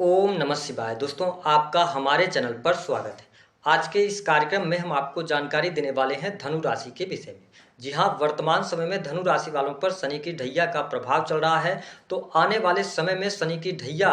ओम नमः शिवाय। दोस्तों, आपका हमारे चैनल पर स्वागत है। आज के इस कार्यक्रम में हम आपको जानकारी देने वाले हैं धनु राशि के विषय में। जी हाँ, वर्तमान समय में धनु राशि वालों पर शनि की ढैया का प्रभाव चल रहा है। तो आने वाले समय में शनि की ढैया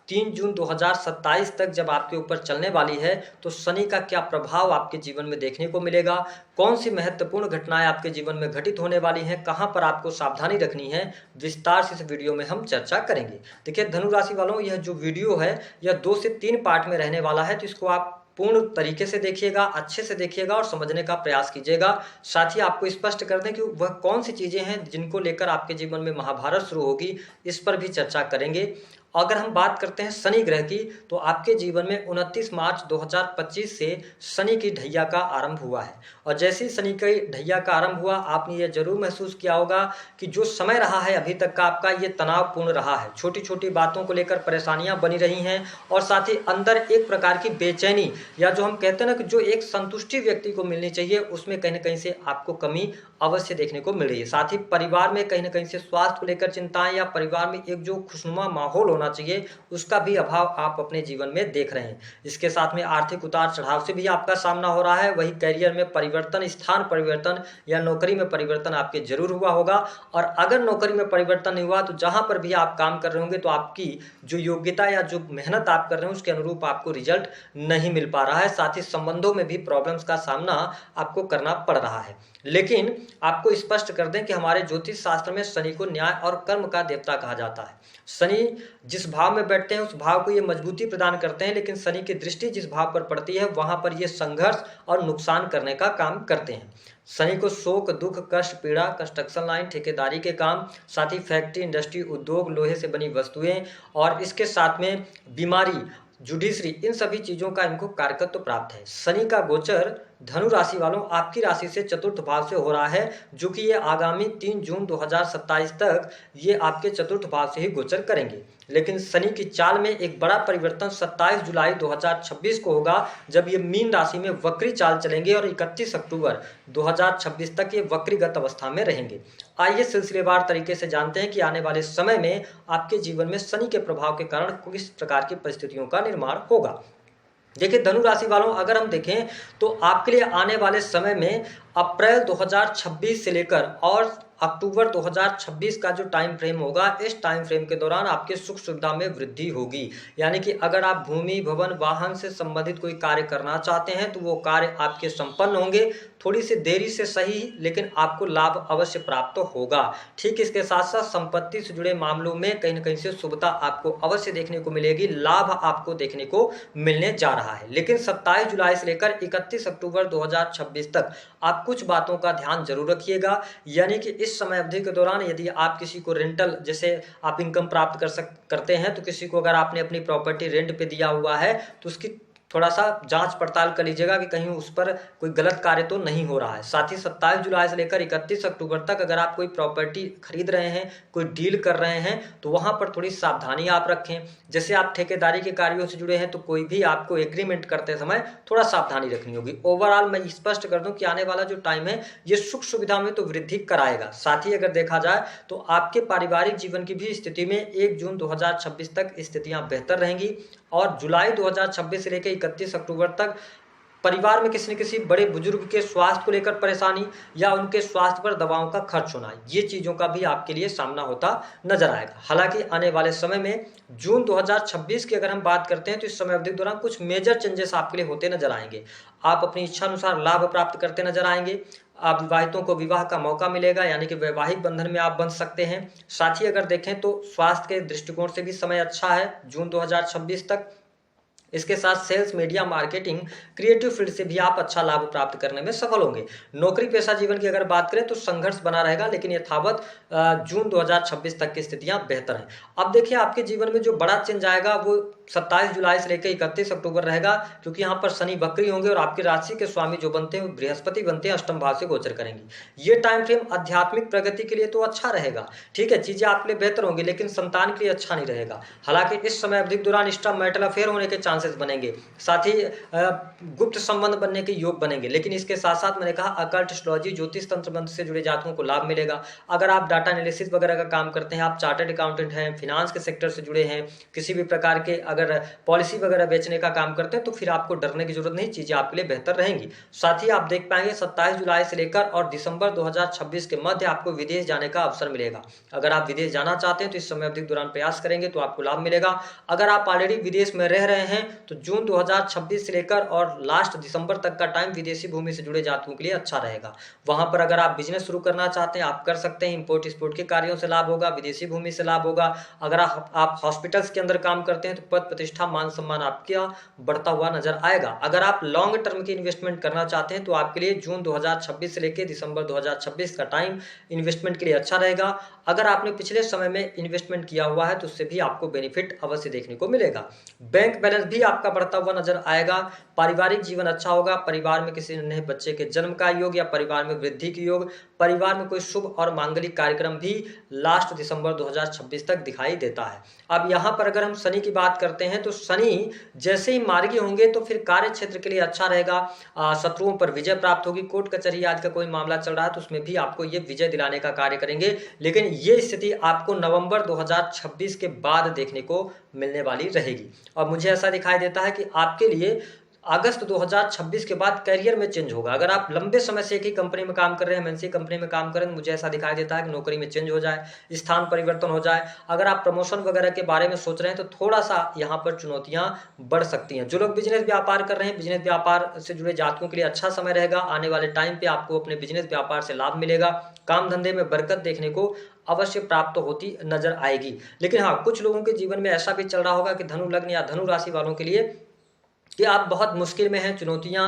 3 जून 2027 तक जब आपके ऊपर चलने वाली है, तो शनि का क्या प्रभाव आपके जीवन में देखने को मिलेगा, कौन सी महत्वपूर्ण घटनाएं आपके जीवन में घटित होने वाली हैं, कहां पर आपको सावधानी रखनी है, विस्तार से इस वीडियो में हम चर्चा करेंगे। देखिए धनु राशि वालों, यह जो वीडियो है यह 2 से 3 पार्ट में रहने वाला है, तो इसको आप पूर्ण तरीके से देखिएगा, अच्छे से देखिएगा और समझने का प्रयास कीजिएगा। साथ ही आपको स्पष्ट कर दें कि वह कौन सी चीज़ें हैं जिनको लेकर आपके जीवन में महाभारत शुरू होगी, इस पर भी चर्चा करेंगे। अगर हम बात करते हैं शनि ग्रह की, तो आपके जीवन में 29 मार्च 2025 से शनि की ढैया का आरंभ हुआ है। और जैसे ही शनि की ढैया का आरंभ हुआ, आपने ये जरूर महसूस किया होगा कि जो समय रहा है अभी तक का आपका, ये तनावपूर्ण रहा है। छोटी छोटी बातों को लेकर परेशानियां बनी रही हैं और साथ ही अंदर एक प्रकार की बेचैनी, या जो हम कहते हैं ना कि जो एक संतुष्टि व्यक्ति को मिलनी चाहिए, उसमें कहीं ना कहीं से आपको कमी अवश्य देखने को मिल रही है। साथ ही परिवार में कहीं ना कहीं से स्वास्थ्य को लेकर चिंताएं, या परिवार में एक जो खुशनुमा माहौल होना चाहिए उसका भी अभाव आप अपने जीवन में देख रहे हैं। इसके साथ में आर्थिक उतार चढ़ाव से भी आपका सामना हो रहा है। वही करियर में परिवर्तन, स्थान परिवर्तन या नौकरी में परिवर्तन आपके जरूर हुआ होगा। और अगर नौकरी में परिवर्तन नहीं हुआ, तो जहां पर भी आप काम कर रहे होंगे, तो आपकी जो योग्यता या जो मेहनत आप कर रहे हैं उसके अनुरूप आपको रिजल्ट नहीं मिल पा रहा है। साथ ही संबंधों में भी प्रॉब्लम्स का सामना आपको करना पड़ रहा है। लेकिन आपको स्पष्ट कर दें कि हमारे ज्योतिष शास्त्र में शनि को न्याय और कर्म का देवता कहा जाता है। शनि जिस भाव में बैठते हैं उस भाव को ये मजबूती प्रदान करते हैं, लेकिन शनि की दृष्टि जिस भाव पर पड़ती है वहां पर ये संघर्ष और नुकसान करने का काम करते हैं। शनि को शोक, दुख, कष्ट, पीड़ा, कंस्ट्रक्शन लाइन, ठेकेदारी के काम, साथ ही फैक्ट्री, इंडस्ट्री, उद्योग, लोहे से बनी वस्तुएं और इसके साथ में बीमारी, जुडिशरी, इन सभी चीजों का इनको कारकत्व प्राप्त है। शनि का गोचर धनु राशि वालों आपकी राशि से चतुर्थ भाव से हो रहा है, जो कि ये आगामी 3 जून 2027 तक ये आपके चतुर्थ भाव से ही गोचर करेंगे। लेकिन शनि की चाल में एक बड़ा परिवर्तन 27 जुलाई 2026 को होगा, जब ये मीन राशि में वक्री चाल चलेंगे और 31 अक्टूबर 2026 तक ये वक्रीगत अवस्था में रहेंगे। आइए सिलसिलेवार तरीके से जानते हैं कि आने वाले समय में आपके जीवन में शनि के प्रभाव के कारण किस प्रकार की परिस्थितियों का निर्माण होगा। देखिए धनु राशि वालों, अगर हम देखें तो आपके लिए आने वाले समय में अप्रैल 2026 से लेकर और अक्टूबर 2026 का जो टाइम फ्रेम होगा, इस टाइम फ्रेम के दौरान आपके सुख सुविधा में वृद्धि होगी। यानी कि अगर आप भूमि, भवन, वाहन से संबंधित कोई कार्य करना चाहते हैं तो वो कार्य आपके संपन्न होंगे। थोड़ी सी देरी से सही, लेकिन आपको लाभ अवश्य प्राप्त होगा। ठीक इसके साथ साथ संपत्ति से जुड़े मामलों में कहीं न कहीं से शुभता आपको अवश्य देखने को मिलेगी, लाभ आपको देखने को मिलने जा रहा है। लेकिन 27 जुलाई से लेकर 31 अक्टूबर 2026 तक आप कुछ बातों का ध्यान जरूर रखिएगा। यानी कि इस समय अवधि के दौरान यदि आप किसी को रेंटल, जैसे आप इनकम प्राप्त करते हैं, तो किसी को अगर आपने अपनी प्रॉपर्टी रेंट पे दिया हुआ है तो उसकी थोड़ा सा जांच पड़ताल कर लीजिएगा कि कहीं उस पर कोई गलत कार्य तो नहीं हो रहा है। साथ ही 27 जुलाई से लेकर 31 अक्टूबर तक अगर आप कोई प्रॉपर्टी खरीद रहे हैं, कोई डील कर रहे हैं, तो वहां पर थोड़ी सावधानी आप रखें। जैसे आप ठेकेदारी के कार्यों से जुड़े हैं तो कोई भी आपको एग्रीमेंट करते समय थोड़ा सावधानी रखनी होगी। ओवरऑल मैं स्पष्ट कर दूं कि आने वाला जो टाइम है ये सुख सुविधा में तो वृद्धि कराएगा। साथ ही अगर देखा जाए तो आपके पारिवारिक जीवन की भी स्थिति में 1 जून 2026 तक स्थितियां बेहतर रहेंगी। और जुलाई 2026 से लेकर 31 अक्टूबर तक परिवार में किसी न किसी बड़े बुजुर्ग के स्वास्थ्य को लेकर परेशानी या उनके स्वास्थ्य पर दवाओं का खर्च होना, ये चीज़ों का भी आपके लिए सामना होता नजर आएगा। हालांकि आने वाले समय में जून 2026 की अगर हम बात करते हैं तो इस समय अवधि के दौरान कुछ मेजर चेंजेस आपके लिए होते नजर आएंगे। आप अपनी इच्छा अनुसार लाभ प्राप्त करते नजर आएंगे। आप विवाहितों को विवाह का मौका मिलेगा, यानी कि वैवाहिक बंधन में आप बंध सकते हैं। साथ ही अगर देखें तो स्वास्थ्य के दृष्टिकोण से भी समय अच्छा है जून 2026 तक। इसके साथ sales, media, marketing, creative field से भी आप अच्छा लाभ प्राप्त करने में सफल होंगे। नौकरी पेशा जीवन की अगर बात करें तो संघर्ष बना रहेगा, लेकिन यथावत जून 2026 तक की स्थितियां बेहतर हैं। अब देखिए आपके जीवन में जो बड़ा चेंज आएगा वो 27 जुलाई से लेकर 31 अक्टूबर रहेगा, क्योंकि यहाँ पर शनि वक्री होंगे और आपकी राशि के स्वामी जो बनते हैं बृहस्पति बनते हैं, अष्टम भाव से गोचर करेंगे। ये टाइम फ्रेम आध्यात्मिक प्रगति के लिए तो अच्छा रहेगा, ठीक है, चीजें आपके लिए बेहतर होंगी, लेकिन संतान के लिए अच्छा नहीं रहेगा। हालांकि इस समय अवधि के दौरान एक्स्ट्रा मैरिटल अफेयर होने के चांसेस चांसेस बनेंगे, साथ ही गुप्त संबंध बनने के योग बनेंगे। लेकिन इसके साथ साथ मैंने कहा अकल्ट, एस्ट्रोलॉजी, ज्योतिष तंत्र मंत्र से जुड़े जातकों को लाभ मिलेगा। अगर आप डाटा एनालिसिस वगैरह का काम करते हैं, आप चार्टर्ड अकाउंटेंट हैं, फिनांस के सेक्टर से जुड़े हैं, किसी भी प्रकार के अगर पॉलिसी वगैरह बेचने का काम करते हैं, तो फिर आपको डरने की जरूरत नहीं, चीजें आपके लिए बेहतर रहेंगी। साथ ही आप देख पाएंगे 27 जुलाई से लेकर और दिसंबर 2026 के मध्य आपको विदेश जाने का अवसर मिलेगा। अगर आप विदेश जाना चाहते हैं तो इस समय अवधि के दौरान प्रयास करेंगे तो आपको लाभ मिलेगा। अगर आप ऑलरेडी विदेश में रह रहे हैं तो जून 2026 से लेकर और लास्ट दिसंबर तक का टाइम विदेशी भूमि से जुड़े जातकों के लिए अच्छा रहेगा। वहां पर अगर आप बिजनेस शुरू करना चाहते हैं आप कर सकते हैं। इंपोर्ट एक्सपोर्ट के कार्यों से लाभ होगा, विदेशी भूमि से लाभ होगा। अगर आप हॉस्पिटल्स के अंदर काम करते हैं तो पद प्रतिष्ठा मान सम्मान आपका बढ़ता हुआ नजर आएगा। अगर आप लॉन्ग टर्म की इन्वेस्टमेंट करना चाहते हैं तो आपके लिए जून 2026 से लेकर दिसंबर 2026 का टाइम इन्वेस्टमेंट के लिए अच्छा रहेगा। अगर आपने पिछले समय में इन्वेस्टमेंट किया हुआ है तो उससे भी आपको बेनिफिट अवश्य देखने को मिलेगा। बैंक बैलेंस भी आपका बढ़ता हुआ नजर आएगा। पारिवारिक जीवन अच्छा होगा। परिवार में किसी नए बच्चे के जन्म का योग या परिवार में वृद्धि की योग, परिवार में कोई शुभ और मांगलिक कार्यक्रम भी लास्ट दिसंबर 2026 तक दिखाई देता है। अब यहाँ पर अगर हम शनि की बात करते हैं तो शनि जैसे ही मार्गी होंगे तो फिर कार्य क्षेत्र के लिए अच्छा रहेगा। शत्रुओं पर विजय प्राप्त होगी। कोर्ट कचहरी आदि का कोई मामला चल रहा है तो उसमें भी आपको ये विजय दिलाने का कार्य करेंगे। लेकिन ये स्थिति आपको नवंबर 2026 के बाद देखने को मिलने वाली रहेगी। और मुझे ऐसा दिखाई देता है कि आपके लिए अगस्त 2026 के बाद करियर में चेंज होगा। अगर आप लंबे समय से एक ही कंपनी में काम कर रहे हैं, एमएनसी कंपनी में काम कर रहे हैं, मुझे ऐसा दिखाई देता है कि नौकरी में चेंज हो जाए, स्थान परिवर्तन हो जाए। अगर आप प्रमोशन वगैरह के बारे में सोच रहे हैं तो थोड़ा सा यहाँ पर चुनौतियां बढ़ सकती हैं। जो लोग बिजनेस व्यापार कर रहे हैं, बिजनेस व्यापार से जुड़े जातकों के लिए अच्छा समय रहेगा। आने वाले टाइम पे आपको अपने बिजनेस व्यापार से लाभ मिलेगा। काम धंधे में बरकत देखने को अवश्य प्राप्त होती नजर आएगी। लेकिन हाँ, कुछ लोगों के जीवन में ऐसा भी चल रहा होगा कि धनु लग्न या धनु राशि वालों के लिए कि आप बहुत मुश्किल में हैं, चुनौतियां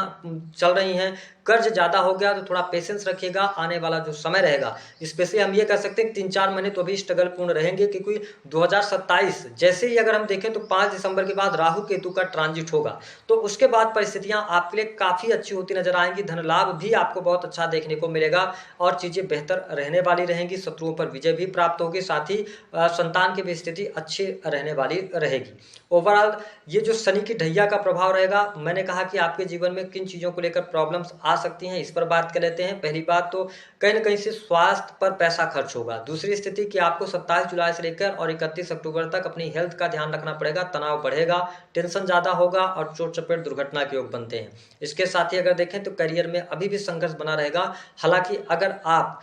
चल रही हैं, कर्ज ज़्यादा हो गया तो थोड़ा पेशेंस रखिएगा। आने वाला जो समय रहेगा स्पेशली हम ये कह सकते हैं कि 3-4 महीने तो अभी स्ट्रगल पूर्ण रहेंगे, क्योंकि 2027 जैसे ही अगर हम देखें तो 5 दिसंबर के बाद राहु केतु का ट्रांजिट होगा तो उसके बाद परिस्थितियां आपके लिए काफ़ी अच्छी होती नजर आएंगी। धन लाभ भी आपको बहुत अच्छा देखने को मिलेगा और चीज़ें बेहतर रहने वाली रहेंगी। शत्रुओं पर विजय भी प्राप्त होगी। साथ ही संतान की भी स्थिति अच्छी रहने वाली रहेगी। ओवरऑल ये जो शनि की ढैया का प्रभाव रहेगा, मैंने कहा कि आपके जीवन में किन चीज़ों को लेकर प्रॉब्लम्स आ सकती हैं, इस पर बात कर लेते हैं। पहली बात तो कहीं ना कहीं से स्वास्थ्य पर पैसा खर्च होगा। दूसरी स्थिति कि आपको 27 जुलाई से लेकर और 31 अक्टूबर तक अपनी हेल्थ का ध्यान रखना पड़ेगा। तनाव बढ़ेगा, टेंशन ज़्यादा होगा और चोट चपेट दुर्घटना के योग बनते हैं। इसके साथ ही अगर देखें तो करियर में अभी भी संघर्ष बना रहेगा। हालांकि अगर आप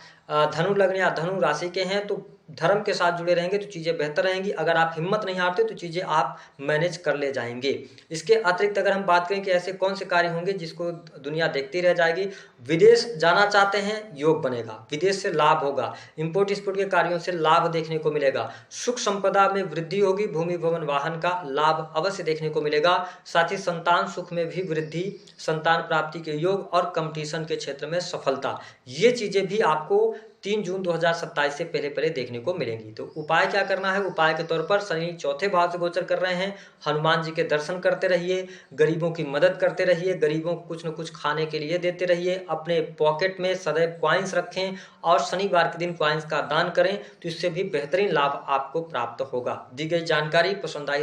धनु लग्न या धनु राशि के हैं तो धर्म के साथ जुड़े रहेंगे तो चीज़ें बेहतर रहेंगी। अगर आप हिम्मत नहीं हारते तो चीज़ें आप मैनेज कर ले जाएंगे। इसके अतिरिक्त अगर हम बात करें कि ऐसे कौन से कार्य होंगे जिसको दुनिया देखती रह जाएगी, विदेश जाना चाहते हैं योग बनेगा, विदेश से लाभ होगा। इंपोर्ट एक्सपोर्ट के कार्यों से लाभ देखने को मिलेगा। सुख संपदा में वृद्धि होगी। भूमि भवन वाहन का लाभ अवश्य देखने को मिलेगा। साथ ही संतान सुख में भी वृद्धि, संतान प्राप्ति के योग और कंपटीशन के क्षेत्र में सफलता, ये चीज़ें भी आपको 3 जून 2027 से पहले देखने को मिलेंगी। तो उपाय क्या करना है? उपाय के तौर पर शनि चौथे भाव से गोचर कर रहे हैं, हनुमान जी के दर्शन करते रहिए, गरीबों की मदद करते रहिए, गरीबों को कुछ न कुछ खाने के लिए देते रहिए, अपने पॉकेट में सदैव कॉइन्स रखें और शनिवार के दिन कॉइन्स का दान करें तो इससे भी बेहतरीन लाभ आपको प्राप्त होगा। दी गई जानकारी पसंद आई